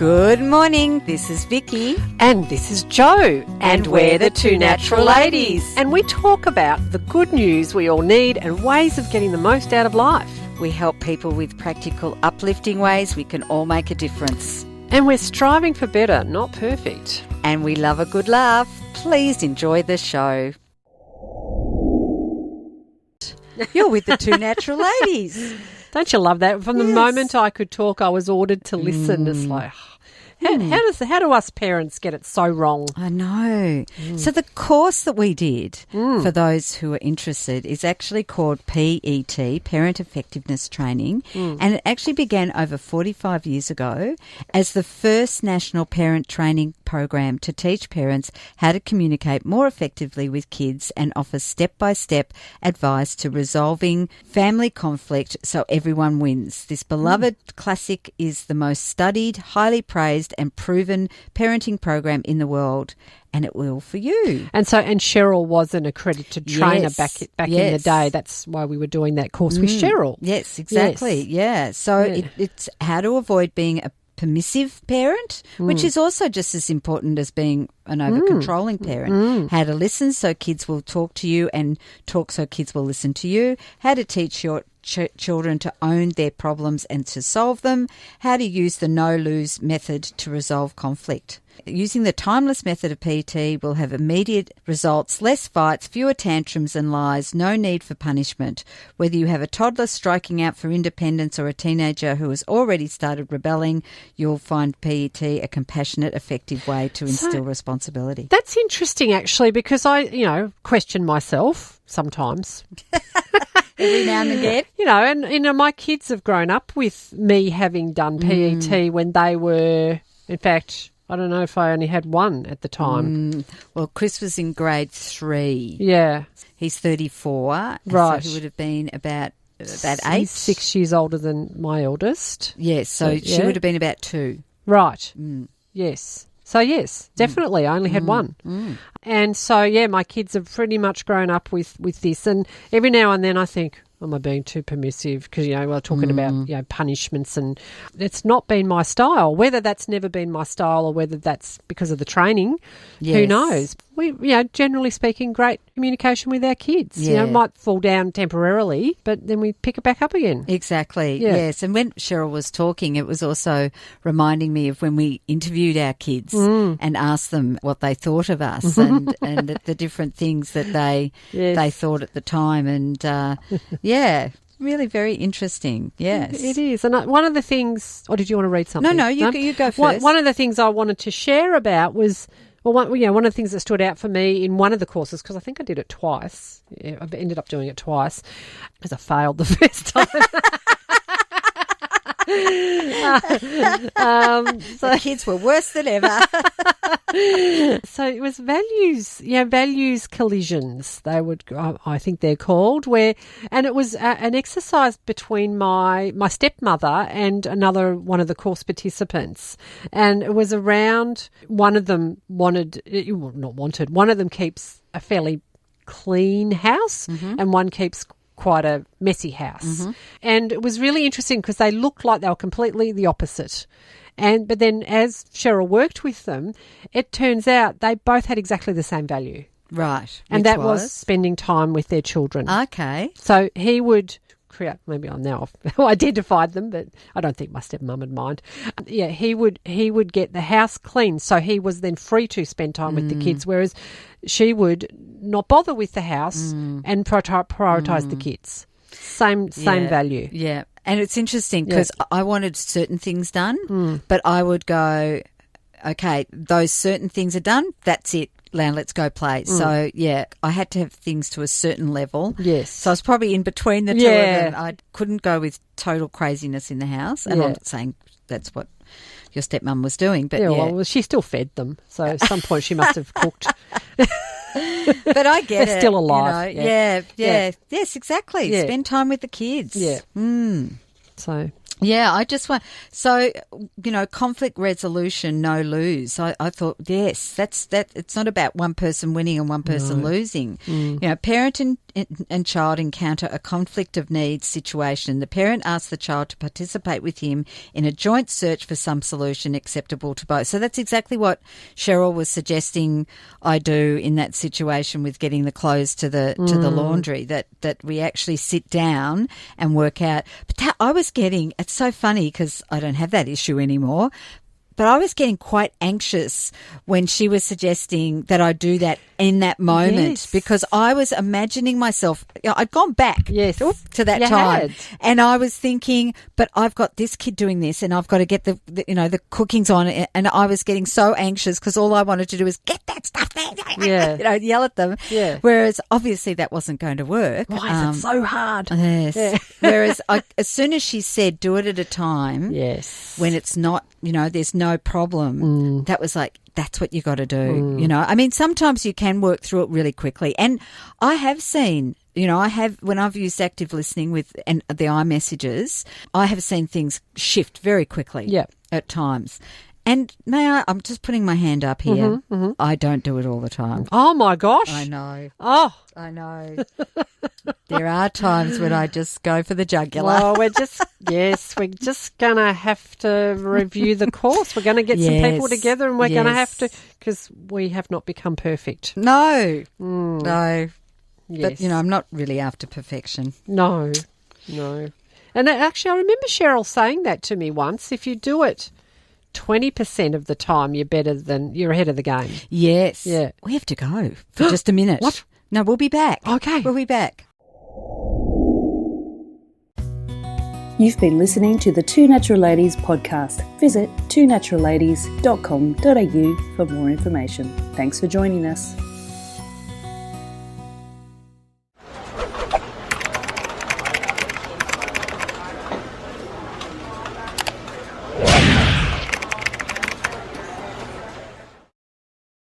Good morning, this is Vicky. And this is Jo. And we're the Two Natural Ladies. And we talk about the good news we all need and ways of getting the most out of life. We help people with practical, uplifting ways we can all make a difference. And we're striving for better, not perfect. And we love a good laugh. Please enjoy the show. You're with the Two Natural Ladies. Don't you love that? From the Yes. moment I could talk, I was ordered to listen. It's like, how do us parents get it so wrong? I know. So the course that we did, for those who are interested, is actually called P.E.T, Parent Effectiveness Training, and it actually began over 45 years ago as the first national parent training program to teach parents how to communicate more effectively with kids and offer step-by-step advice to resolving family conflict so everyone wins. This beloved classic is the most studied, highly praised and proven parenting program in the world, and it will for you. And Cheryl was an accredited trainer Yes. back in the day. That's why we were doing that course with Cheryl. Yes, exactly. Yes. Yeah. So Yeah. it's how to avoid being a permissive parent, which is also just as important as being an over-controlling parent. How to listen so kids will talk to you and talk so kids will listen to you. How to teach your children to own their problems and to solve them. How to use the no-lose method to resolve conflict. Using the timeless method of P.E.T will have immediate results, less fights, fewer tantrums and lies, no need for punishment. Whether you have a toddler striking out for independence or a teenager who has already started rebelling, you'll find P.E.T a compassionate, effective way to instill responsibility. That's interesting, actually, because I, question myself sometimes. Every now and again. And my kids have grown up with me having done P.E.T when they were, in fact, I don't know if I only had one at the time. Well, Chris was in grade 3. Yeah. He's 34. Right. So he would have been about 8. He's 6 years older than my eldest. Yes, so she would have been about 2. Right. Yes. So, yes, definitely. I only had one. And so, my kids have pretty much grown up with this. And every now and then I think, am I being too permissive? Because, we're talking about, punishments, and it's not been my style. Whether that's never been my style or whether that's because of the training, who knows? We, generally speaking, great communication with our kids. Yeah. Might fall down temporarily, but then we pick it back up again. Exactly, Yeah. yes. And when Cheryl was talking, it was also reminding me of when we interviewed our kids and asked them what they thought of us and the different things that they thought at the time. And, really very interesting, yes. It is. And one of the things... Or did you want to read something? No, you go first. One of the things I wanted to share about was... Well, one of the things that stood out for me in one of the courses, because I think I did it twice. Yeah, I ended up doing it twice because I failed the first time. So the kids were worse than ever. So it was values collisions. I think they're called, and it was an exercise between my stepmother and one of the course participants, and it was around one of them one of them keeps a fairly clean house, and one keeps quite a messy house. And it was really interesting because they looked like they were completely the opposite. But then as Cheryl worked with them, it turns out they both had exactly the same value. Right. And that was spending time with their children. Okay. So he would create, maybe I'm now identified them, but I don't think my stepmum would mind. He would get the house clean, so he was then free to spend time with the kids, whereas she would not bother with the house and prioritise the kids. Same value. Yeah. And it's interesting because I wanted certain things done, but I would go, okay, those certain things are done, that's it. Now let's go play. So, I had to have things to a certain level. Yes. So I was probably in between the two of them. I couldn't go with total craziness in the house. And I'm not saying that's what your stepmum was doing. But well, she still fed them. So at some point she must have cooked. But I get They're still alive. Yes, exactly. Yeah. Spend time with the kids. Yeah. So... Yeah, I just want, so, conflict resolution, no lose. I thought, yes, that's that. It's not about one person winning and one person losing. Parent and child encounter a conflict of needs situation, the parent asks the child to participate with him in a joint search for some solution acceptable to both. So that's exactly what Cheryl was suggesting I do in that situation with getting the clothes to the laundry, that we actually sit down and work out. But I was getting, it's so funny because I don't have that issue anymore, but I was getting quite anxious when she was suggesting that I do that in that moment, because I was imagining myself, I'd gone back to that time, and I was thinking, but I've got this kid doing this and I've got to get the cooking's on, and I was getting so anxious because all I wanted to do was get that stuff there, yell at them. Yeah. Whereas obviously that wasn't going to work. Why is it so hard? Yes. Yeah. Whereas as soon as she said do it at a time, when it's not, there's no problem, that was like, that's what you got to do. I mean, sometimes you can work through it really quickly. And I have seen, when I've used active listening with and the iMessages, I have seen things shift very quickly at times. And I'm just putting my hand up here. I don't do it all the time. Oh, my gosh. I know. Oh. I know. There are times when I just go for the jugular. Well, we're just going to have to review the course. We're going to get some people together and we're going to have to, because we have not become perfect. No. No. Yes. But, I'm not really after perfection. No. And actually, I remember Cheryl saying that to me once. If you do it 20% of the time, you're ahead of the game. Yes. Yeah. We have to go for just a minute. What? No, we'll be back. Okay. We'll be back. You've been listening to the Two Natural Ladies podcast. Visit twonaturalladies.com.au for more information. Thanks for joining us.